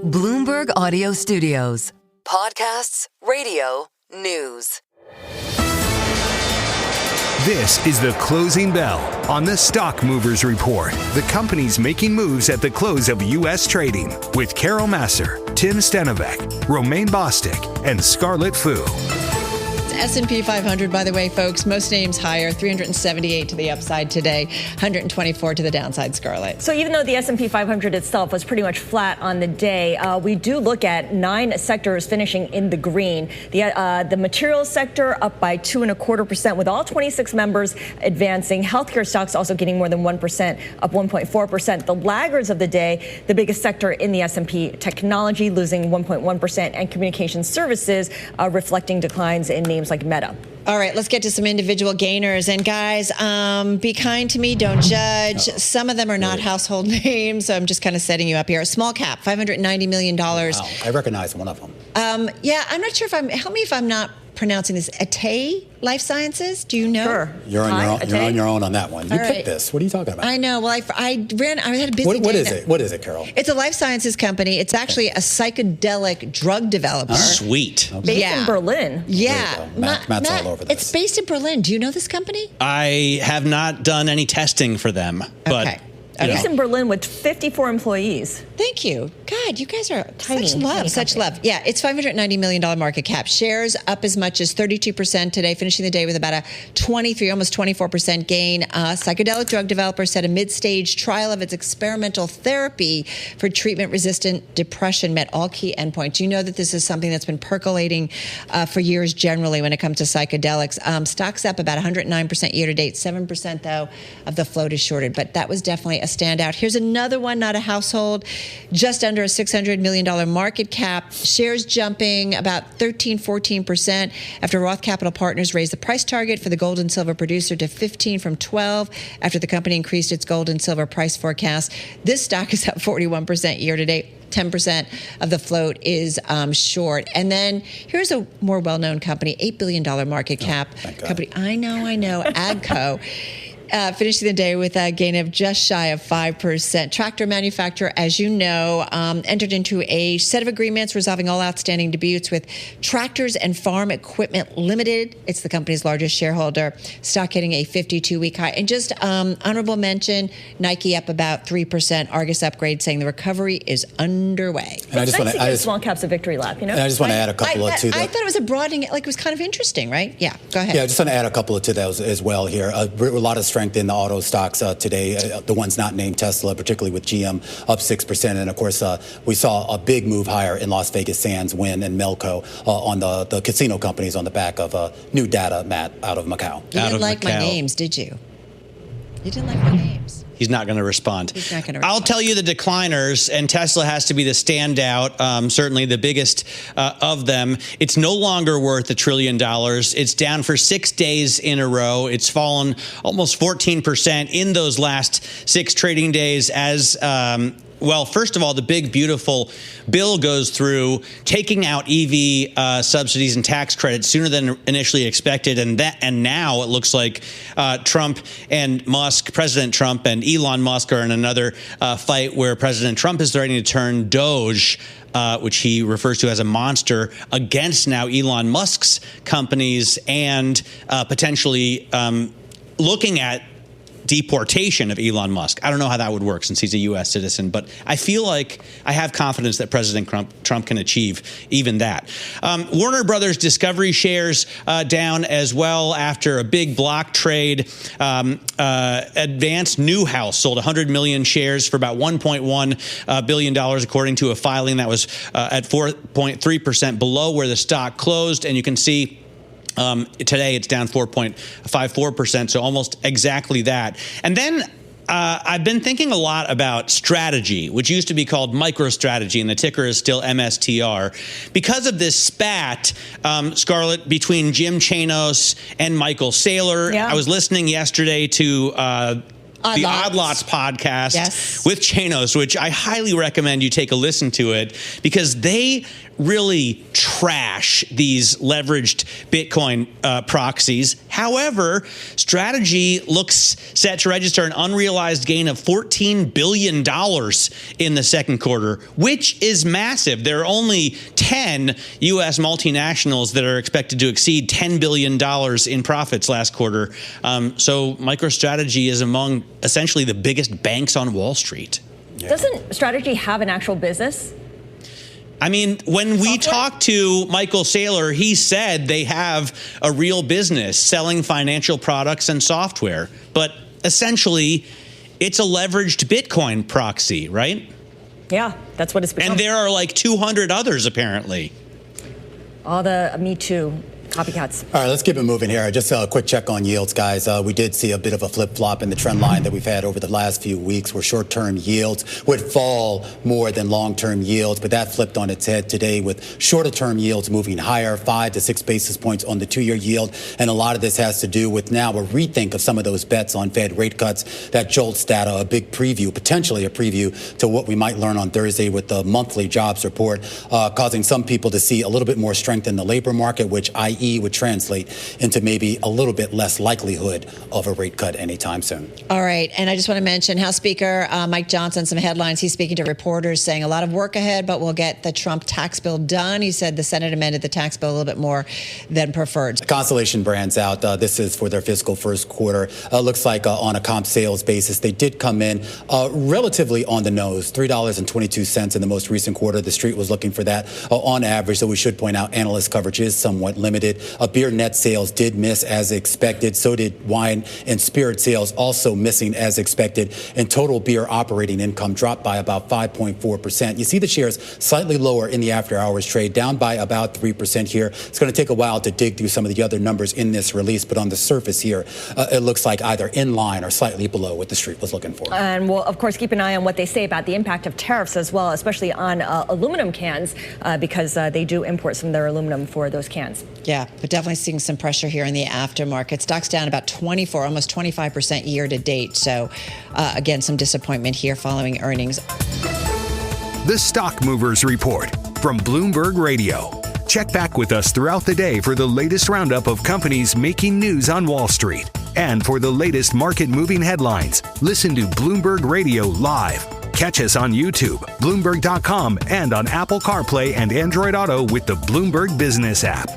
Bloomberg Audio Studios. Podcasts, radio, news. This is the closing bell on the Stock Movers Report. The companies making moves at the close of U.S. trading with Carol Massar, Tim Stenovec, Romaine Bostick, and Scarlet Fu. S&P 500, by the way, folks, most names higher, 378 to the upside today, 124 to the downside, Scarlet. So even though the S&P 500 itself was pretty much flat on the day, we do look at 9 sectors finishing in the green. The materials sector up by 2.25%, with all 26 members advancing. Healthcare stocks also getting more than 1%, up 1.4%. The laggards of the day, the biggest sector in the S&P, technology losing 1.1%, and communication services reflecting declines in names like Meta. All right, let's get to some individual gainers. And guys, be kind to me. Don't judge. Some of them are not household names, so I'm just kind of setting you up here. A small cap, $590 million. Wow, I recognize one of them. Yeah, I'm not sure help me if I'm not pronouncing this. Atay Life Sciences? Do you know? Sure. You're on your own on that one. You picked this. What are you talking about? I know. Well, I had a busy What day. is it? What is it, Carol? It's a life sciences company. It's actually a psychedelic drug developer. Sweet. Based in Berlin. Yeah. Matt's all over this. It's based in Berlin. Do you know this company? I have not done any testing for them, but Okay. Based in Berlin with 54 employees. Thank you. God, you guys are Tiny, such love. Yeah, it's $590 million market cap. Shares up as much as 32% today, finishing the day with about a 23, almost 24% gain. Psychedelic drug developer said a mid-stage trial of its experimental therapy for treatment-resistant depression met all key endpoints. You know that this is something that's been percolating for years generally when it comes to psychedelics. Stocks up about 109% year-to-date, 7% though of the float is shorted, but that was definitely a standout. Here's another one, not a household, just under a $600 million market cap. Shares jumping about 14% after Roth Capital Partners raised the price target for the gold and silver producer to 15 from 12 after the company increased its gold and silver price forecast. This stock is up 41% year to date. 10% of the float is short. And then here's a more well-known company, $8 billion market cap company. I know, AGCO. Finishing the day with a gain of just shy of 5%. Tractor manufacturer, as you know, entered into a set of agreements resolving all outstanding disputes with Tractors and Farm Equipment Limited. It's the company's largest shareholder. Stock hitting a 52-week high. And just honorable mention, Nike up about 3%. Argus upgrade saying the recovery is underway. And I just want to give small caps a victory lap, you know? And I just want to add a couple to that. I thought it was a broadening, like it was kind of interesting, right? Yeah, go ahead. Yeah, I just want to add a couple to those as well here. A lot of strength in the auto stocks today, the ones not named Tesla, particularly with GM, up 6%. And, of course, we saw a big move higher in Las Vegas Sands, Wynn, and Melco on the casino companies on the back of new data, Matt, out of Macau. You didn't like my names, did you? You didn't like my names. He's not going to respond. He's not going to respond. I'll tell you the decliners, and Tesla has to be the standout, certainly the biggest of them. It's no longer worth $1 trillion. It's down for 6 days in a row. It's fallen almost 14% in those last 6 trading days as well, first of all, the big, beautiful bill goes through taking out EV subsidies and tax credits sooner than initially expected. And now it looks like Trump and Musk, President Trump and Elon Musk are in another fight where President Trump is threatening to turn Doge, which he refers to as a monster, against now Elon Musk's companies and potentially looking at deportation of Elon Musk. I don't know how that would work since he's a U.S. citizen, but I feel like I have confidence that President Trump can achieve even that. Warner Brothers Discovery shares down as well after a big block trade. Advanced Newhouse sold 100 million shares for about $1.1 billion, according to a filing that was at 4.3% below where the stock closed. And you can see today it's down 4.54%, so almost exactly that. And then I've been thinking a lot about strategy, which used to be called MicroStrategy, and the ticker is still MSTR. Because of this spat, Scarlet, between Jim Chanos and Michael Saylor, I was listening yesterday to the Odd Lots podcast with Chanos, which I highly recommend you take a listen to it, because they really trash these leveraged Bitcoin proxies. However, Strategy looks set to register an unrealized gain of $14 billion in the second quarter, which is massive. There are only 10 U.S. multinationals that are expected to exceed $10 billion in profits last quarter. So MicroStrategy is among essentially the biggest banks on Wall Street. Yeah. Doesn't Strategy have an actual business? I mean, when we talked to Michael Saylor, he said they have a real business selling financial products and software. But essentially, it's a leveraged Bitcoin proxy, right? Yeah, that's what it's become. And there are like 200 others, apparently. All the Me Too copycats. All right, let's keep it moving here. Just a quick check on yields, guys. We did see a bit of a flip-flop in the trend line that we've had over the last few weeks, where short-term yields would fall more than long-term yields, but that flipped on its head today with shorter-term yields moving higher, 5 to 6 basis points on the 2-year yield. And a lot of this has to do with now a rethink of some of those bets on Fed rate cuts. That JOLTS data, a big preview, potentially a preview to what we might learn on Thursday with the monthly jobs report, causing some people to see a little bit more strength in the labor market, which i.e. would translate into maybe a little bit less likelihood of a rate cut anytime soon. All right. And I just want to mention House Speaker Mike Johnson, some headlines. He's speaking to reporters saying a lot of work ahead, but we'll get the Trump tax bill done. He said the Senate amended the tax bill a little bit more than preferred. Constellation brands out. This is for their fiscal first quarter. Looks like on a comp sales basis, they did come in relatively on the nose, $3.22 in the most recent quarter. The street was looking for that on average, so we should point out analyst coverage is somewhat limited. Beer net sales did miss as expected. So did wine and spirit sales, also missing as expected. And total beer operating income dropped by about 5.4%. You see the shares slightly lower in the after hours trade, down by about 3% here. It's going to take a while to dig through some of the other numbers in this release, but on the surface here, it looks like either in line or slightly below what the street was looking for. And we'll, of course, keep an eye on what they say about the impact of tariffs as well, especially on aluminum cans, because they do import some of their aluminum for those cans. Yeah, but definitely seeing some pressure here in the aftermarket. Stock's down about 24, almost 25% year to date. So, again, some disappointment here following earnings. The Stock Movers Report from Bloomberg Radio. Check back with us throughout the day for the latest roundup of companies making news on Wall Street. And for the latest market-moving headlines, listen to Bloomberg Radio live. Catch us on YouTube, Bloomberg.com, and on Apple CarPlay and Android Auto with the Bloomberg Business app.